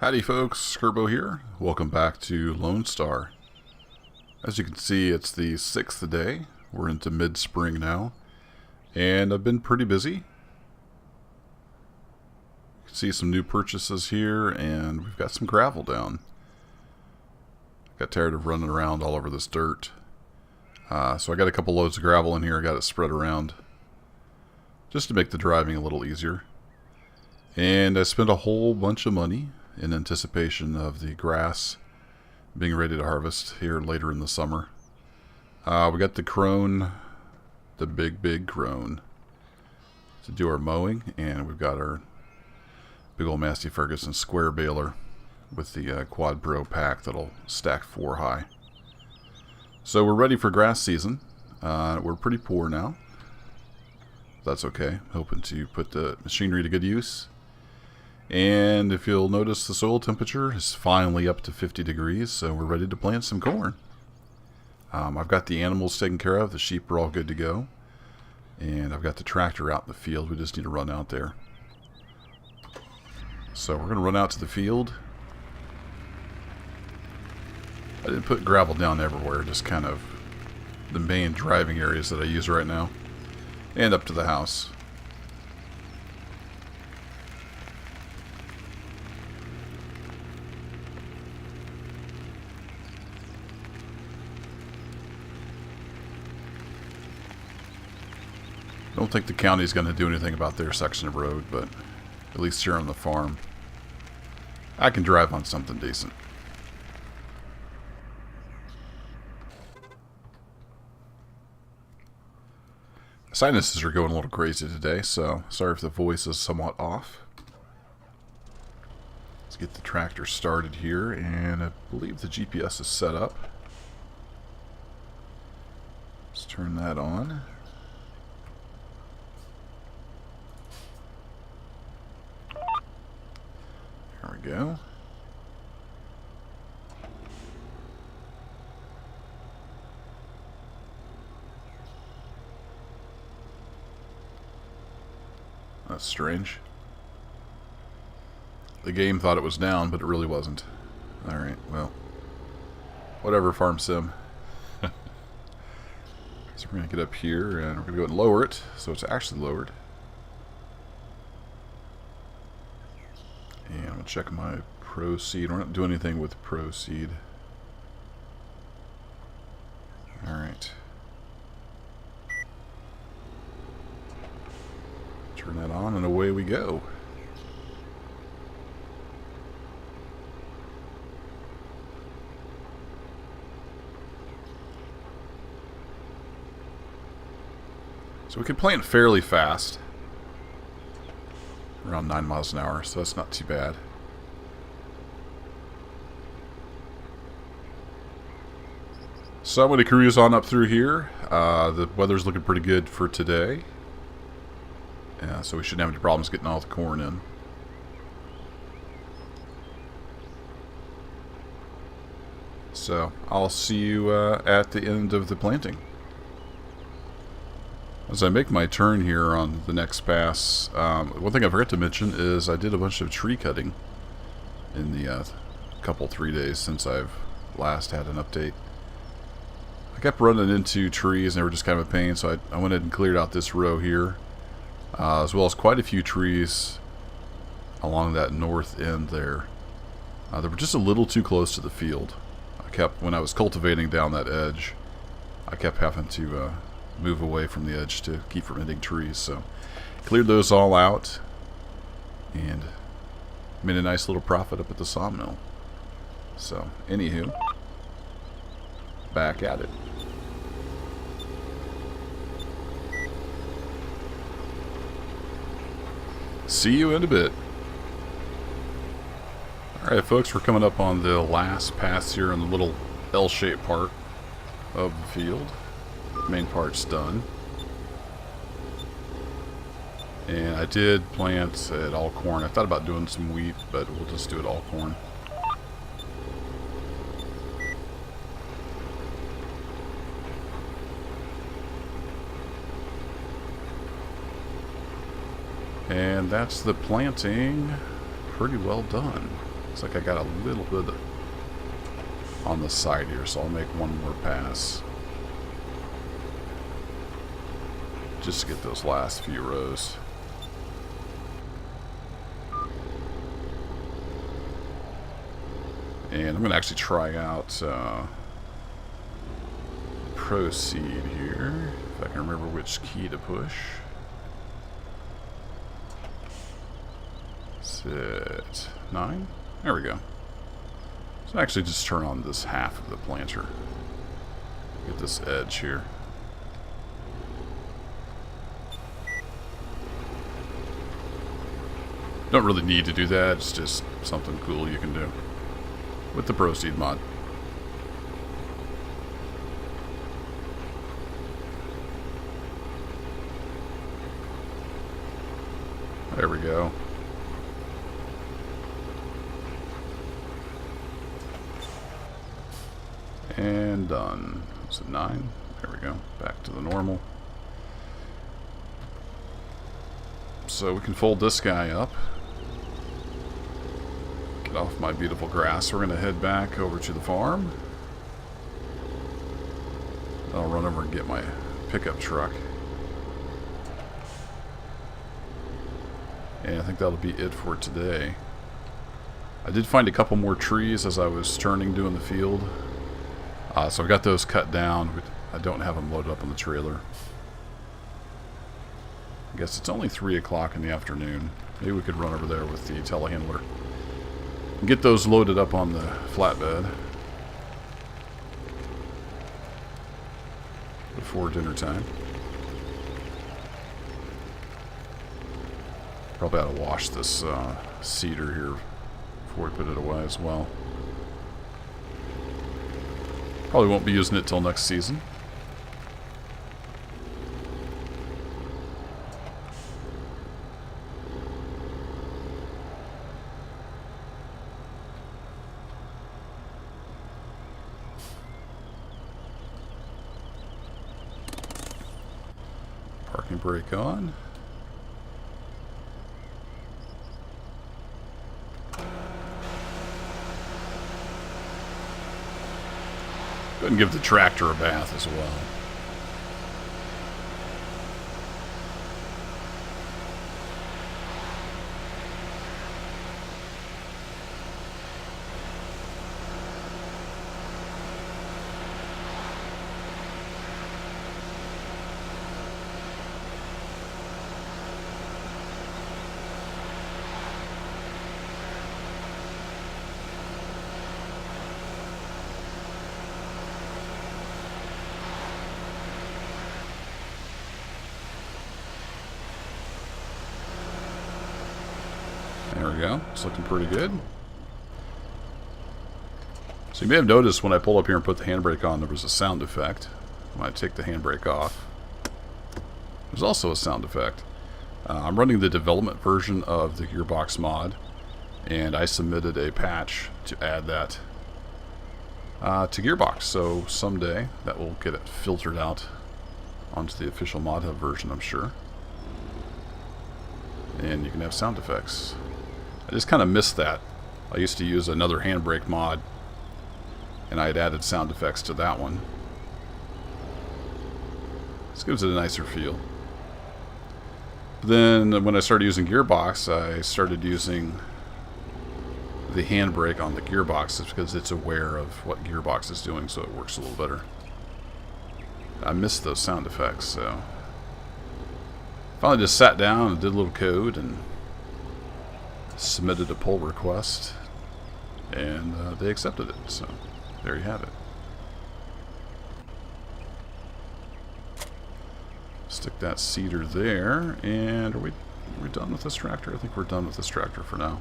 Howdy folks, Skirbo here. Welcome back to Lone Star. As you can see, it's the 6th day. We're into mid-spring now. And I've been pretty busy. You can see some new purchases here, and we've got some gravel down. Got tired of running around all over this dirt. So I got a couple loads of gravel in here. I got it spread around just to make the driving a little easier. And I spent a whole bunch of money in anticipation of the grass being ready to harvest here later in the summer. We got the crone, the big crone, to do our mowing, and we've got our big old Massey Ferguson square baler with the Quad Pro pack that'll stack 4 high. So we're ready for grass season. We're pretty poor now. That's okay. Hoping to put the machinery to good use. And if you'll notice, the soil temperature is finally up to 50 degrees, so we're ready to plant some corn. I've got the animals taken care of. The sheep are all good to go. And I've got the tractor out in the field. We just need to run out there. So we're going to run out to the field. I didn't put gravel down everywhere, just kind of the main driving areas that I use right now. And up to the house. I don't think the county's going to do anything about their section of road, but at least here on the farm, I can drive on something decent. Sinuses are going a little crazy today, so sorry if the voice is somewhat off. Let's get the tractor started here, and I believe the GPS is set up. Let's turn that on. There we go. That's strange. The game thought it was down, but it really wasn't. Alright, well. Whatever, Farm Sim. So we're going to get up here, and we're going to go ahead and lower it, so it's actually lowered. And I'm going to check my proceed. We're not doing anything with proceed. Alright. Turn that on, and away we go. So we can plant fairly fast. Around 9 miles an hour, so that's not too bad. So I'm going to cruise on up through here. The weather's looking pretty good for today. Yeah, so we shouldn't have any problems getting all the corn in. So I'll see you at the end of the planting. As I make my turn here on the next pass, one thing I forgot to mention is I did a bunch of tree cutting in the couple 3 days since I've last had an update. I kept running into trees and they were just kind of a pain, so I went ahead and cleared out this row here, as well as quite a few trees along that north end there. They were just a little too close to the field. When I was cultivating down that edge, I kept having to move away from the edge to keep from hitting trees, so cleared those all out and made a nice little profit up at the sawmill. So anywho, back at it. See you in a bit. Alright folks, we're coming up on the last pass here in the little L-shaped part of the field. Main part's done, and I did plant it all corn. I thought about doing some wheat, but we'll just do it all corn. And that's the planting pretty well done. Looks like I got a little bit on the side here, so I'll make one more pass. Just to get those last few rows. And I'm going to actually try out proceed here, if I can remember which key to push. Sit 9. There we go. So actually just turn on this half of the planter. Get this edge here. Don't really need to do that, it's just something cool you can do with the proceed mod. There we go. And done. Was it 9? There we go. Back to the normal. So we can fold this guy up. Get off my beautiful grass. We're going to head back over to the farm. I'll run over and get my pickup truck. And I think that'll be it for today. I did find a couple more trees as I was turning doing the field. So I got those cut down, but I don't have them loaded up on the trailer. I guess it's only 3 o'clock in the afternoon. Maybe we could run over there with the telehandler and get those loaded up on the flatbed before dinner time. Probably ought to wash this cedar here before we put it away as well. Probably won't be using it till next season. Parking brake on. Go ahead and give the tractor a bath as well. There we go. It's looking pretty good. So you may have noticed when I pulled up here and put the handbrake on, there was a sound effect. When I take the handbrake off, there's also a sound effect. I'm running the development version of the gearbox mod, and I submitted a patch to add that to gearbox. So someday that will get it filtered out onto the official mod hub version, I'm sure. And you can have sound effects. I just kind of missed that. I used to use another handbrake mod, and I had added sound effects to that one. This gives it a nicer feel. But then when I started using gearbox, I started using the handbrake on the gearbox because it's aware of what gearbox is doing, so it works a little better. I missed those sound effects, so finally just sat down and did a little code and submitted a pull request, and they accepted it, so there you have it. Stick that cedar there, and are we done with this tractor? I think we're done with this tractor for now.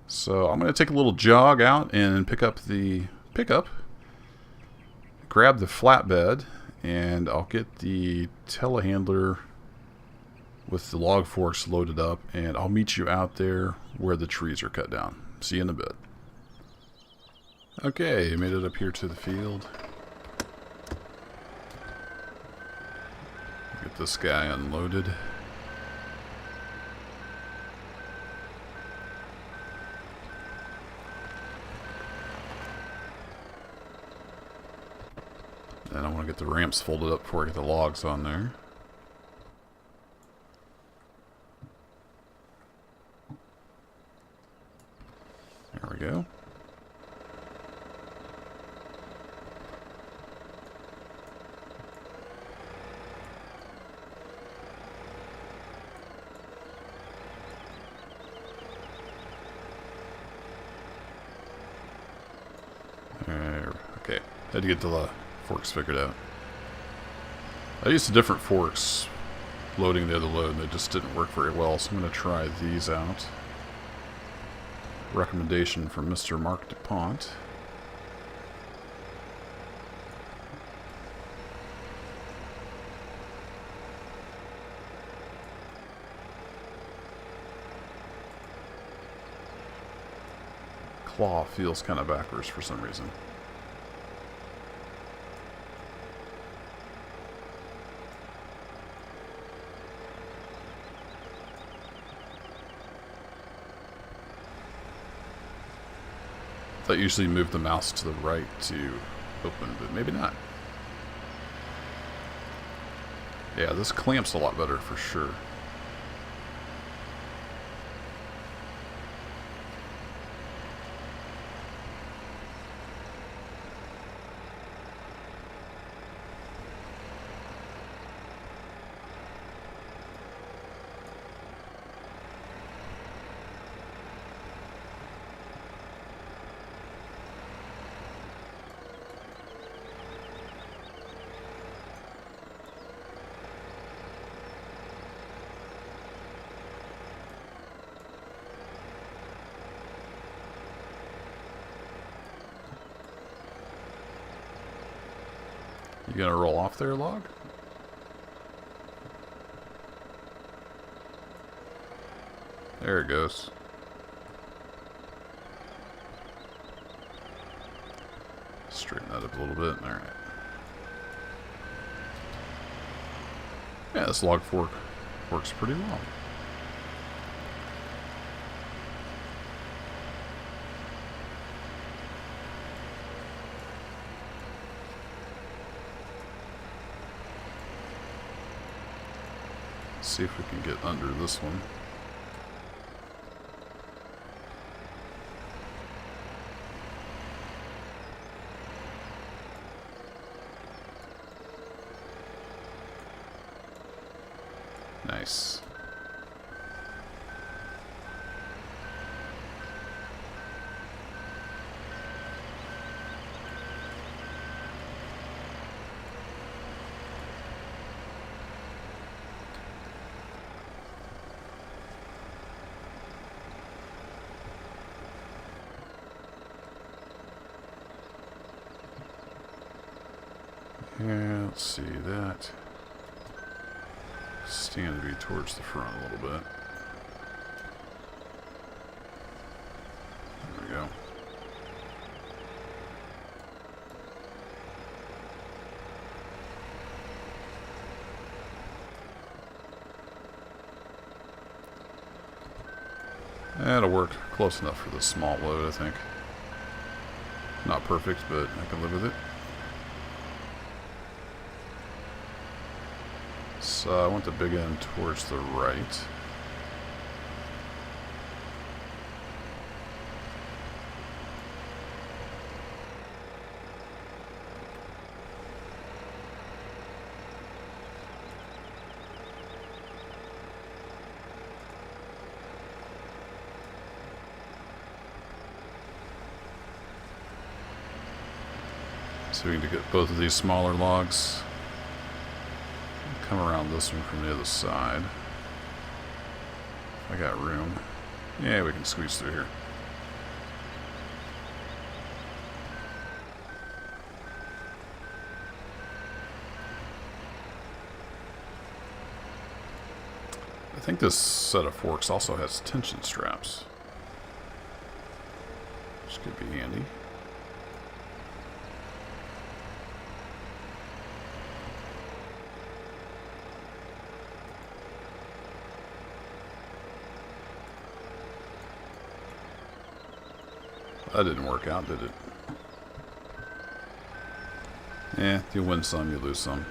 So I'm going to take a little jog out and pick up the pickup, grab the flatbed, and I'll get the telehandler with the log forks loaded up, and I'll meet you out there where the trees are cut down. See you in a bit. Okay, made it up here to the field. Get this guy unloaded. I'll get the ramps folded up before I get the logs on there. There we go. Okay, had to get the forks figured out. I used different forks loading the other load and they just didn't work very well, so I'm going to try these out. Recommendation from Mr. Mark DuPont. Claw feels kind of backwards for some reason. That usually move the mouse to the right to open, but maybe not. Yeah, this clamps a lot better for sure. You gonna roll off there, log? There it goes. Straighten that up a little bit. Alright. Yeah, this log fork works pretty well. See if we can get under this one. Nice. Yeah, let's see that. Stand to be towards the front a little bit. There we go. That'll work close enough for the small load, I think. Not perfect, but I can live with it. So I want the big end towards the right. So we need to get both of these smaller logs. Come around this one from the other side. I got room. Yeah, we can squeeze through here. I think this set of forks also has tension straps, which could be handy. That didn't work out, did it? You win some, you lose some.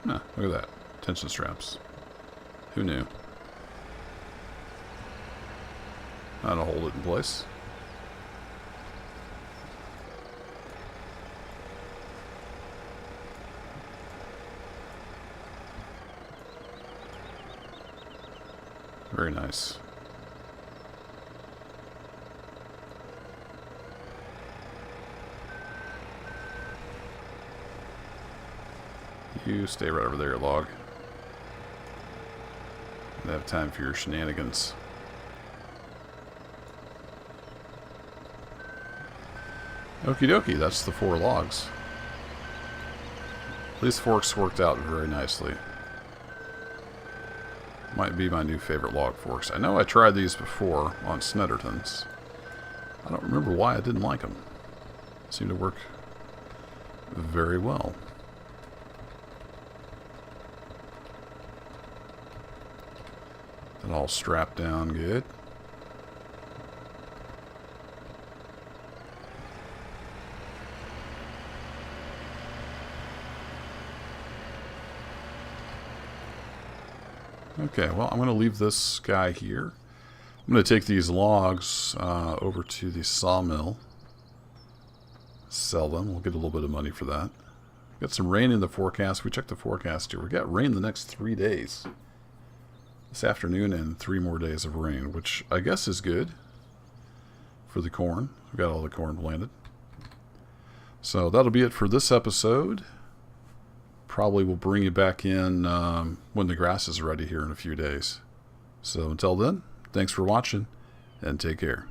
Huh, look at that. Tension straps. Who knew? That'll hold it in place. Very nice. You stay right over there, log. I have time for your shenanigans. Okie dokie, that's the 4 logs. These forks worked out very nicely. Might be my new favorite log forks. I know I tried these before on Sneddertons. I don't remember why I didn't like them. Seem to work very well. That all strapped down good. Okay, well, I'm going to leave this guy here. I'm going to take these logs over to the sawmill. Sell them. We'll get a little bit of money for that. Got some rain in the forecast. We checked the forecast here. We got rain the next 3 days. This afternoon and 3 more days of rain, which I guess is good for the corn. We've got all the corn planted. So that'll be it for this episode. Probably will bring you back in when the grass is ready here in a few days. So until then, thanks for watching and take care.